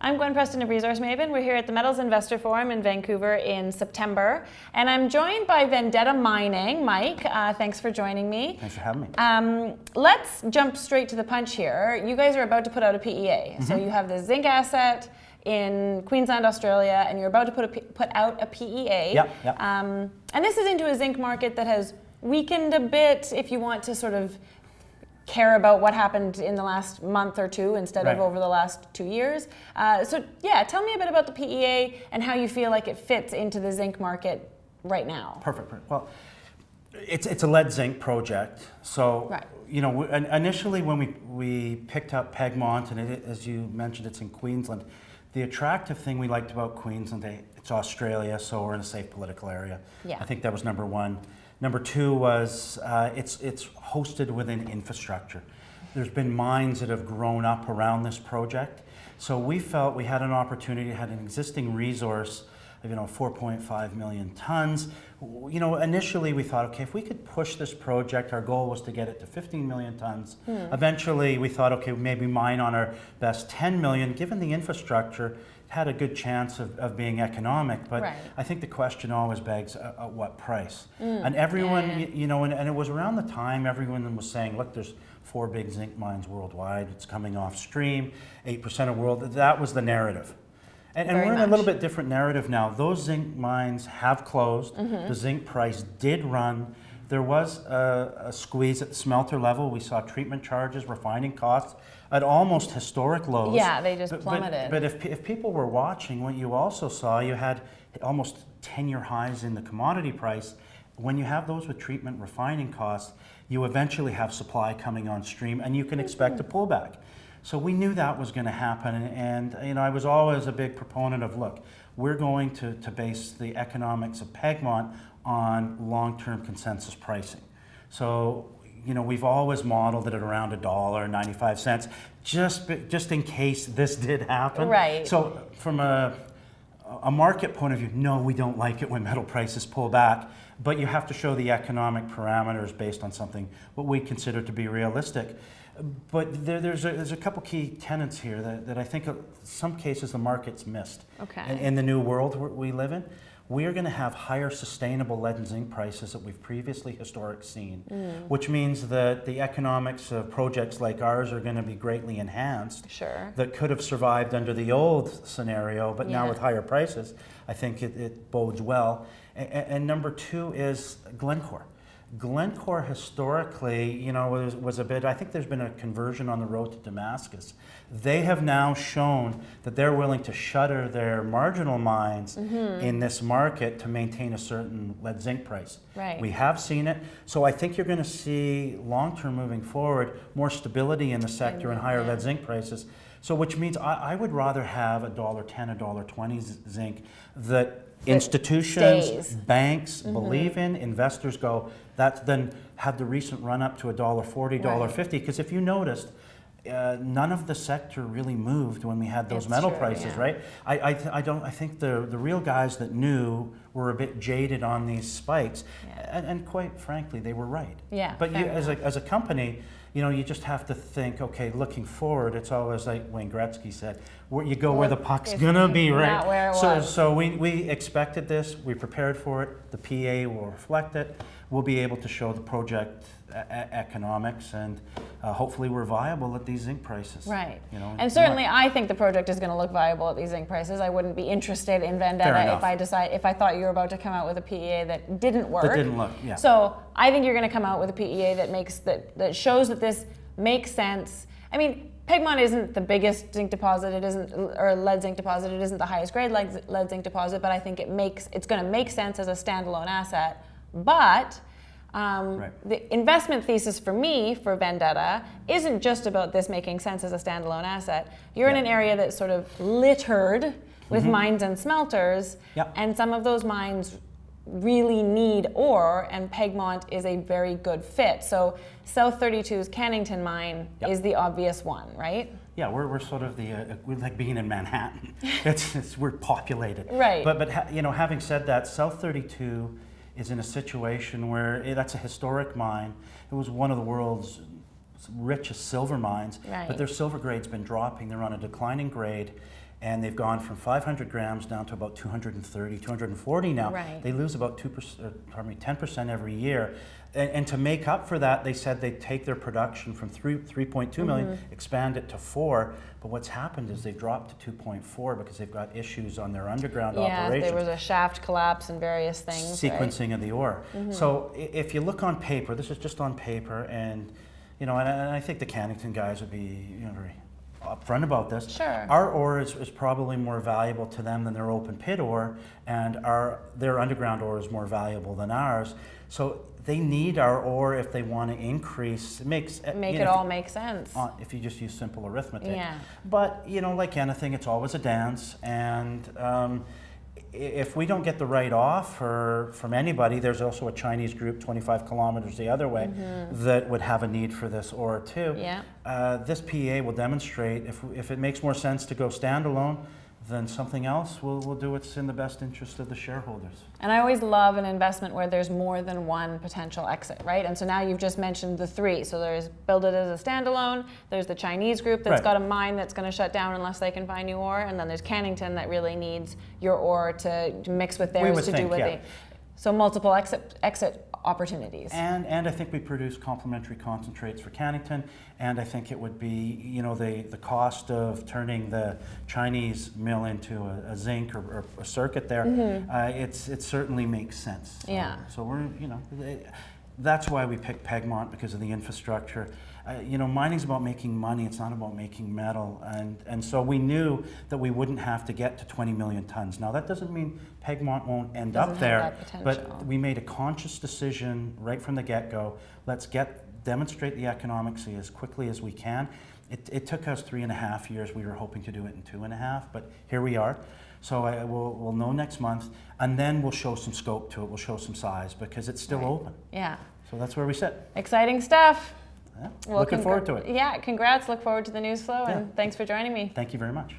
I'm Gwen Preston of Resource Maven. We're here at the Metals Investor Forum in Vancouver in September, and I'm joined by Vendetta Mining. Mike, thanks for joining me. Thanks for having me. Let's jump straight to the punch here. You guys are about to put out a PEA. So you have the zinc asset in Queensland, Australia, and you're about to put out a PEA. Yep. And this is into a zinc market that has weakened a bit, if you want to sort of care about what happened in the last month or two instead of over the last 2 years. So yeah, tell me a bit about the PEA and how you feel like it fits into the zinc market right now. Perfect. Well, it's a lead zinc project. So, you know, initially when we picked up Pegmont, and as you mentioned, it's in Queensland, the attractive thing we liked about Queensland, it's Australia, so we're in a safe political area. Yeah. I think that was number one. Number two was it's hosted within infrastructure. There's been mines that have grown up around this project. So we felt we had an opportunity, had an existing resource of 4.5 million tons. You know, initially we thought, okay, if we could push this project, our goal was to get it to 15 million tons. Eventually we thought, okay, maybe mine on our best 10 million. Given the infrastructure, had a good chance of being economic, but I think the question always begs, at what price? And everyone, you know, and it was around the time everyone was saying, look, there's 4 big zinc mines worldwide, it's coming off stream, 8% of world, that was the narrative. And we're in a little bit different narrative now. Those zinc mines have closed, the zinc price did run. There was a squeeze at the smelter level. We saw treatment charges, refining costs at almost historic lows. Yeah, they just plummeted. But if people were watching, what you also saw, you had almost 10-year highs in the commodity price. When you have those with treatment refining costs, you eventually have supply coming on stream, and you can expect a pullback. So we knew that was going to happen, and you know, I was always a big proponent of, look, we're going to base the economics of Pegmont on long-term consensus pricing. So, you know, we've always modeled it at around $1.95, just in case this did happen. Right. So from a market point of view, no, we don't like it when metal prices pull back, but you have to show the economic parameters based on something what we consider to be realistic. But there's a couple key tenets here that I think in some cases the market's missed. Okay. In the new world we live in, we are going to have higher sustainable lead and zinc prices that we've previously historically seen, which means that the economics of projects like ours are going to be greatly enhanced. Sure. That could have survived under the old scenario, but now with higher prices, I think it bodes well. And number two is Glencore. Glencore historically, you know, was a bit, I think there's been a conversion on the road to Damascus. They have now shown that they're willing to shutter their marginal mines in this market to maintain a certain lead zinc price. Right. We have seen it. So I think you're going to see long-term moving forward more stability in the sector and higher lead zinc prices. So which means I would rather have $1.10, $1.20 zinc that institutions, banks believe in, investors go, that's then had the recent run up to $1.40, $1.50. Because if you noticed, none of the sector really moved when we had those metal prices, right? I think the real guys that knew were a bit jaded on these spikes, and quite frankly, they were right. Yeah. But you, as a company, you know, you just have to think, okay, looking forward, it's always like Wayne Gretzky said, you go where the puck's gonna be, right? Not where it was. So we expected this, we prepared for it, the PEA will reflect it, we'll be able to show the project economics, and hopefully we're viable at these zinc prices. Right. You know, and certainly I think the project is going to look viable at these zinc prices. I wouldn't be interested in Vendetta if I thought you were about to come out with a PEA that didn't work. That didn't look, yeah. So I think you're going to come out with a PEA that shows that this makes sense. I mean, Pegmont isn't the biggest zinc deposit, it isn't, or lead zinc deposit, it isn't the highest grade lead zinc deposit, but I think it's going to make sense as a standalone asset. But the investment thesis for me for Vendetta isn't just about this making sense as a standalone asset. You're in an area that's sort of littered with mines and smelters, and some of those mines really need ore, and Pegmont is a very good fit. So South 32's Cannington mine is the obvious one, right? Yeah, we're sort of we're like being in Manhattan. We're populated. Right. But you know, having said that, South 32 is in a situation where that's a historic mine. It was one of the world's richest silver mines, but their silver grade's been dropping. They're on a declining grade. and they've gone from 500 grams down to about 230, 240 now. Right. They lose about 10% every year. And to make up for that, they said they'd take their production from 3.2 million, expand it to 4. But what's happened is they've dropped to 2.4 because they've got issues on their underground operations. Yeah, there was a shaft collapse and various things. Sequencing of the ore. So if you look on paper, this is just on paper, and and I think the Cannington guys would be very upfront about this. Sure. Our ore is probably more valuable to them than their open pit ore, and their underground ore is more valuable than ours. So they need our ore if they want to increase. Make it all make sense. If you just use simple arithmetic. Yeah. But like anything, it's always a dance, and if we don't get the right offer from anybody, there's also a Chinese group 25 kilometers the other way that would have a need for this ore too. Yeah. This PEA will demonstrate if it makes more sense to go standalone than something else, we'll do what's in the best interest of the shareholders. And I always love an investment where there's more than one potential exit, right? And so now you've just mentioned the three. So there's build it as a standalone, there's the Chinese group that's got a mine that's going to shut down unless they can find new ore, and then there's Cannington that really needs your ore to mix with theirs to do what they... So multiple exit opportunities. And I think we produce complementary concentrates for Cannington, and I think it would be, the cost of turning the Chinese mill into a zinc or a circuit there, it certainly makes sense. So we're, that's why we picked Pegmont, because of the infrastructure. Mining's about making money, it's not about making metal. And so we knew that we wouldn't have to get to 20 million tons. Now that doesn't mean Pegmont won't end up there, but we made a conscious decision right from the get-go. Let's demonstrate the economics as quickly as we can. It took us 3.5 years. We were hoping to do it in 2.5, but here we are. So we'll know next month, and then we'll show some scope to it. We'll show some size, because it's still open. Yeah. So that's where we sit. Exciting stuff. Yeah. Well, looking forward to it. Yeah, congrats. Look forward to the news flow, and thanks for joining me. Thank you very much.